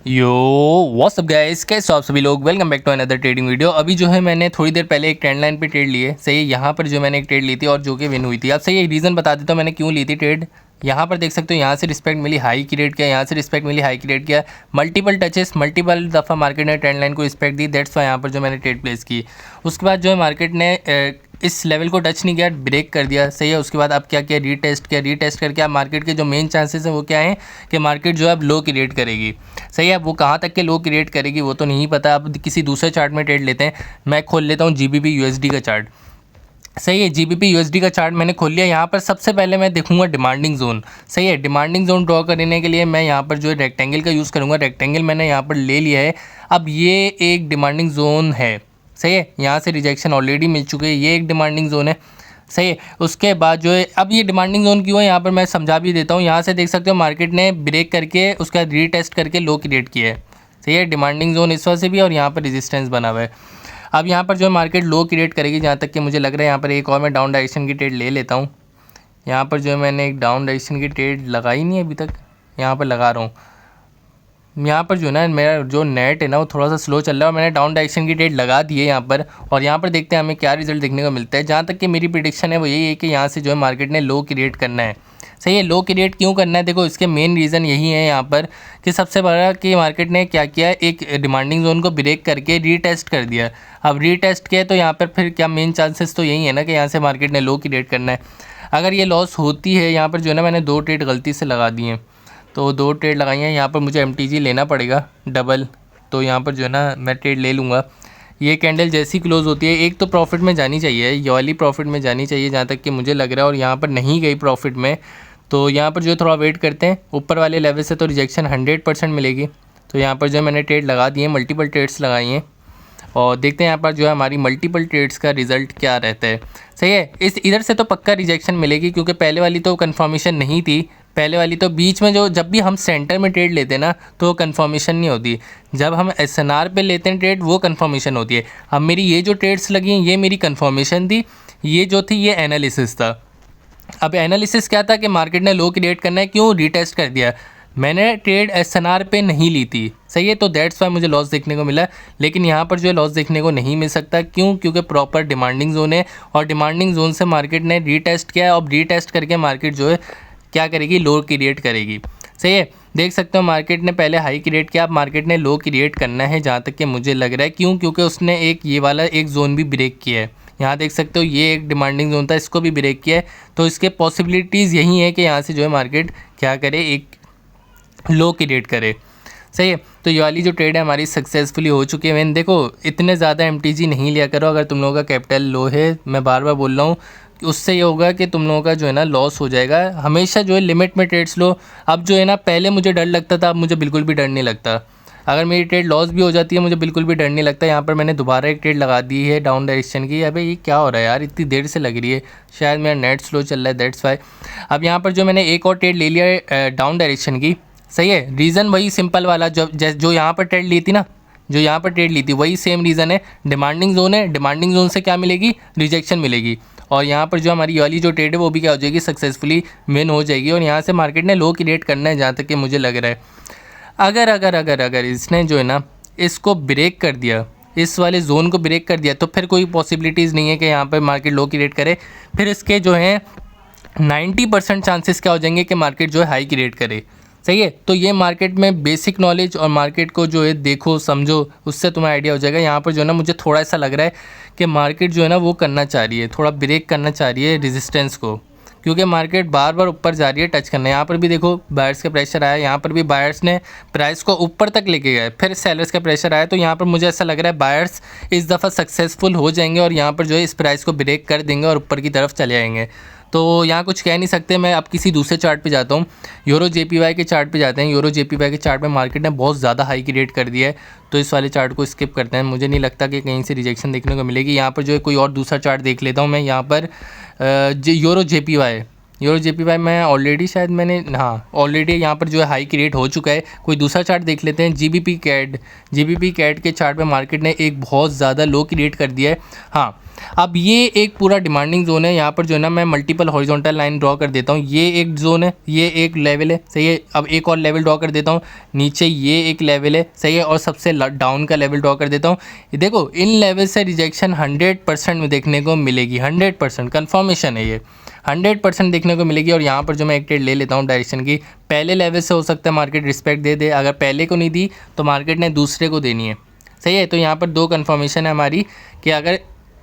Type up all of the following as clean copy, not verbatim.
यो WhatsApp guys, कैसे हो आप सभी लोग। Welcome back to another trading video. अभी जो है मैंने थोड़ी देर पहले एक ट्रेंड लाइन पे ट्रेड ली है। सही है, यहाँ पर जो मैंने एक ट्रेड ली थी और जो कि विन हुई थी। अब सही है, रीज़न बता देता हूँ मैंने क्यों ली थी ट्रेड। यहाँ पर देख सकते हो, यहाँ से रिस्पेक्ट मिली, हाई की रेट किया, यहाँ से रिस्पेक्ट मिली, हाई की रेट किया, मल्टीपल टचेस, मल्टीपल दफ़ा मार्केट ने ट्रेंड लाइन को रिस्पेक्ट दी। दैट्स वाई यहाँ पर जो मैंने ट्रेड प्लेस की। उसके बाद जो है मार्केट ने इस लेवल को टच नहीं किया, ब्रेक कर दिया। सही है, उसके बाद अब क्या किया, रीटेस्ट किया। रीटेस्ट करके अब मार्केट के जो मेन चांसेस हैं वो क्या हैं कि मार्केट जो है अब लो क्रिएट करेगी। सही है, वो कहाँ तक के लो क्रिएट करेगी वो तो नहीं पता। अब किसी दूसरे चार्ट में ट्रेड लेते हैं। मैं खोल लेता हूँ जीबीपी यूएसडी का चार्ट। सही है, जीबीपी यूएसडी का चार्ट मैंने खोल लिया। यहाँ पर सबसे पहले मैं देखूंगा डिमांडिंग जोन। सही है, डिमांडिंग जोन ड्रॉ करने के लिए मैं यहाँ पर जो है रेक्टेंगल का यूज़ करूँगा। रेक्टेंगल मैंने यहाँ पर ले लिया है। अब ये एक डिमांडिंग जोन है। सही है, यहाँ से रिजेक्शन ऑलरेडी मिल चुके हैं, ये एक डिमांडिंग जोन है। सही है, उसके बाद जो है अब ये डिमांडिंग जोन क्यों है यहाँ पर मैं समझा भी देता हूँ। यहाँ से देख सकते हो मार्केट ने ब्रेक करके उसका रीटेस्ट करके लो क्रिएट किया है। सही है, डिमांडिंग जोन इस वजह से भी और यहाँ पर रेजिस्टेंस बना हुआ है। अब यहाँ पर जो है मार्केट लो क्रिएट करेगी, जहाँ तक कि मुझे लग रहा है। यहाँ पर एक और मैं डाउन डायरेक्शन की ट्रेड ले लेता हूँ। यहाँ पर जो है मैंने एक डाउन डायरेक्शन की ट्रेड लगाई नहीं है अभी तक, यहाँ पर लगा रहा हूँ। यहाँ पर जो है ना मेरा जो नेट है ना वो थोड़ा सा स्लो चल रहा है और मैंने डाउन डायरेक्शन की ट्रेड लगा दी है यहाँ पर। और यहाँ पर देखते हैं हमें क्या रिजल्ट देखने को मिलता है। जहाँ तक कि मेरी प्रिडिक्शन है वो यही है कि यहाँ से जो है मार्केट ने लो क्रिएट करना है। सही है, लो क्रिएट क्यों करना है, देखो इसके मेन रीज़न यही है यहाँ पर कि सबसे बड़ा कि मार्केट ने क्या किया, एक डिमांडिंग जोन को ब्रेक करके रीटेस्ट कर दिया। अब रीटेस्ट किया तो यहाँ पर फिर क्या मेन चांसेस तो यही है ना कि यहाँ से मार्केट ने लो क्रिएट करना है। अगर ये लॉस होती है, यहाँ पर जो है ना मैंने 2 ट्रेड गलती से लगा दी हैं, तो 2 ट्रेड लगाई हैं। यहाँ पर मुझे MTG लेना पड़ेगा डबल, तो यहाँ पर जो है ना मैं ट्रेड ले लूँगा। ये कैंडल जैसी क्लोज होती है, एक तो प्रॉफिट में जानी चाहिए, ये वाली प्रॉफिट में जानी चाहिए जहाँ तक कि मुझे लग रहा है, और यहाँ पर नहीं गई प्रॉफिट में। तो यहाँ पर जो है थोड़ा वेट करते हैं, ऊपर वाले लेवल से तो रिजेक्शन 100% मिलेगी। तो यहाँ पर जो है मैंने ट्रेड लगा दिए, मल्टीपल ट्रेड्स लगाई हैं और देखते हैं यहाँ पर जो है हमारी मल्टीपल ट्रेड्स का रिज़ल्ट क्या रहता है। सही है, इस इधर से तो पक्का रिजेक्शन मिलेगी क्योंकि पहले वाली तो कन्फर्मेशन नहीं थी। पहले वाली तो बीच में जो जब भी हम सेंटर में ट्रेड लेते हैं ना तो कन्फर्मेशन नहीं होती। जब हम SNR पे लेते हैं ट्रेड वो कन्फर्मेशन होती है। अब मेरी ये जो ट्रेड्स लगी हैं ये मेरी कन्फर्मेशन थी, ये जो थी ये एनालिसिस था। अब एनालिसिस क्या था कि मार्केट ने लो क्रिएट करना है, क्यों रीटेस्ट कर दिया। मैंने ट्रेड SNR पे नहीं ली थी। सही है, तो दैट्स वाई मुझे लॉस देखने को मिला। लेकिन यहाँ पर जो है लॉस देखने को नहीं मिल सकता, क्यों, क्योंकि प्रॉपर डिमांडिंग जोन है और डिमांडिंग जोन से मार्केट ने रीटेस्ट किया। अब रीटेस्ट करके मार्केट जो है क्या करेगी, लो क्रिएट करेगी। सही है, देख सकते हो मार्केट ने पहले हाई क्रिएट किया, अब मार्केट ने लो क्रिएट करना है जहाँ तक कि मुझे लग रहा है। क्यों, क्योंकि उसने एक ये वाला एक जोन भी ब्रेक किया है। यहाँ देख सकते हो ये एक डिमांडिंग जोन था, इसको भी ब्रेक किया है। तो इसके पॉसिबिलिटीज़ यही है कि यहाँ से जो है मार्केट क्या करे, एक लो क्रिएट करे। सही है, तो ये वाली जो ट्रेड है हमारी सक्सेसफुली हो चुकी है। मैंने देखो इतने ज़्यादा MTG नहीं लिया करो अगर तुम लोगों का कैपिटल लो है। मैं बार बार बोल रहा हूँ, उससे ये होगा कि तुम लोगों का जो है ना लॉस हो जाएगा। हमेशा जो है लिमिट में ट्रेड्स लो। अब जो है ना पहले मुझे डर लगता था, अब मुझे बिल्कुल भी डर नहीं लगता। अगर मेरी ट्रेड लॉस भी हो जाती है मुझे बिल्कुल भी डर नहीं लगता। यहाँ पर मैंने दोबारा एक ट्रेड लगा दी है डाउन डायरेक्शन की। अबे ये क्या हो रहा है यार, इतनी देर से लग रही है, शायद मेरा नेट स्लो चल रहा है, दैट्स वाई। अब यहाँ पर जो मैंने एक और ट्रेड ले लिया है डाउन डायरेक्शन की। सही है, रीज़न वही सिंपल वाला जो यहाँ पर ट्रेड ली थी ना, जो यहाँ पर ट्रेड ली थी वही सेम रीज़न है। डिमांडिंग जोन है, डिमांडिंग जोन से क्या मिलेगी, रिजेक्शन मिलेगी। और यहाँ पर जो हमारी वाली जो ट्रेड है वो भी क्या हो जाएगी, सक्सेसफुली विन हो जाएगी। और यहाँ से मार्केट ने लो क्रिएट करना है जहाँ तक कि मुझे लग रहा है। अगर अगर अगर अगर इसने जो है ना इसको ब्रेक कर दिया, इस वाले जोन को ब्रेक कर दिया, तो फिर कोई पॉसिबिलिटीज़ नहीं है कि यहाँ पर मार्केट लो क्रिएट करे। फिर इसके जो है 90% चांसेस क्या हो जाएंगे कि मार्केट जो है हाई क्रिएट करे। सही है, तो ये मार्केट में बेसिक नॉलेज और मार्केट को जो है देखो समझो, उससे तुम्हें आइडिया हो जाएगा। यहाँ पर जो है ना मुझे थोड़ा ऐसा लग रहा है कि मार्केट जो है ना वो करना चाह रही है, थोड़ा ब्रेक करना चाह रही है रेजिस्टेंस को, क्योंकि मार्केट बार बार ऊपर जा रही है, टच करना है। यहाँ पर भी देखो बायर्स का प्रेशर आया, यहाँ पर भी बायर्स ने प्राइस को ऊपर तक लेके गए, फिर सेलर्स का प्रेशर आया। तो यहाँ पर मुझे ऐसा लग रहा है बायर्स इस दफ़ा सक्सेसफुल हो जाएंगे और यहाँ पर जो है इस प्राइस को ब्रेक कर देंगे और ऊपर की तरफ चले आएंगे। तो यहाँ कुछ कह नहीं सकते। मैं अब किसी दूसरे चार्ट पे जाता हूँ, यूरो JPY के चार्ट पे जाते हैं। यूरो JPY के चार्ट में मार्केट ने बहुत ज़्यादा हाई क्रिएट कर दिया है, तो इस वाले चार्ट को स्किप करते हैं। मुझे नहीं लगता कि कहीं से रिजेक्शन देखने को मिलेगी। यहाँ पर जो है कोई और दूसरा चार्ट देख लेता हूँ मैं। यहाँ पर यूरो JPY मैं ऑलरेडी शायद मैंने, हाँ ऑलरेडी यहाँ पर जो है हाई क्रिएट हो चुका है। कोई दूसरा चार्ट देख लेते हैं। GBP CAD के चार्ट पे मार्केट ने एक बहुत ज़्यादा लो क्रिएट कर दिया है। हाँ, अब ये एक पूरा डिमांडिंग जोन है, यहाँ पर जो है ना मैं मल्टीपल हॉरिजॉन्टल लाइन ड्रॉ कर देता हूँ। ये एक जोन है, ये एक लेवल है, सही है। अब एक और लेवल ड्रॉ कर देता हूँ, नीचे ये एक लेवल है, सही है, और सबसे डाउन का लेवल ड्रॉ कर देता हूँ। देखो इन लेवल से रिजेक्शन 100% में देखने को मिलेगी, 100% कन्फर्मेशन है, ये 100% देखने को मिलेगी। और यहाँ पर जो मैं एक ट्रेड ले लेता हूँ डायरेक्शन की, पहले लेवल से हो सकता है मार्केट रिस्पेक्ट दे दे, अगर पहले को नहीं दी तो मार्केट ने दूसरे को देनी है, सही है। तो यहाँ पर दो कन्फर्मेशन है हमारी कि अगर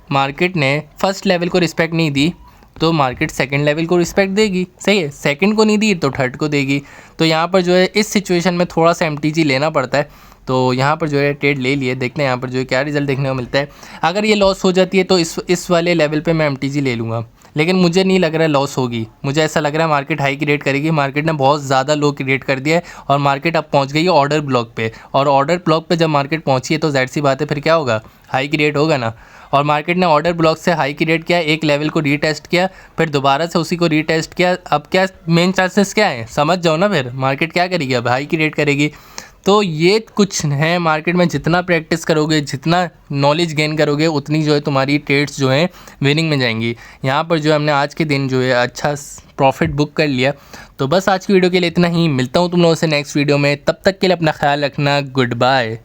मार्केट ने फर्स्ट लेवल को रिस्पेक्ट नहीं दी तो मार्केट सेकंड लेवल को रिस्पेक्ट देगी, सही है। सेकंड को नहीं दी तो थर्ड को देगी। तो यहाँ पर जो है इस सिचुएशन में थोड़ा सा MTG लेना पड़ता है। तो यहाँ पर जो है ट्रेड ले लिए, देखते हैं यहाँ पर जो है क्या रिजल्ट देखने को मिलता है। अगर ये लॉस हो जाती है तो इस वाले लेवल पे मैं MTG ले लूँगा, लेकिन मुझे नहीं लग रहा है लॉस होगी। मुझे ऐसा लग रहा है मार्केट हाई क्रिएट करेगी। मार्केट ने बहुत ज़्यादा लो क्रिएट कर दिया है और मार्केट अब पहुंच गई है ऑर्डर ब्लॉक पे, और ऑर्डर ब्लॉक पे जब मार्केट पहुंची है तो ज़ाहिर सी बात है फिर क्या होगा, हाई क्रिएट होगा ना। और मार्केट ने ऑर्डर ब्लॉक से हाई क्रिएट किया, एक लेवल को रीटेस्ट किया, फिर दोबारा से उसी को रीटेस्ट किया। अब क्या मेन चांसेस क्या है समझ जाओ ना, फिर मार्केट क्या करेगी, अब हाई क्रिएट करेगी। तो ये कुछ है मार्केट में, जितना प्रैक्टिस करोगे, जितना नॉलेज गेन करोगे, उतनी जो है तुम्हारी ट्रेड्स जो हैं विनिंग में जाएंगी। यहाँ पर जो है हमने आज के दिन जो है अच्छा प्रॉफिट बुक कर लिया। तो बस आज की वीडियो के लिए इतना ही, मिलता हूँ तुम लोगों से नेक्स्ट वीडियो में, तब तक के लिए अपना ख्याल रखना, गुड बाय।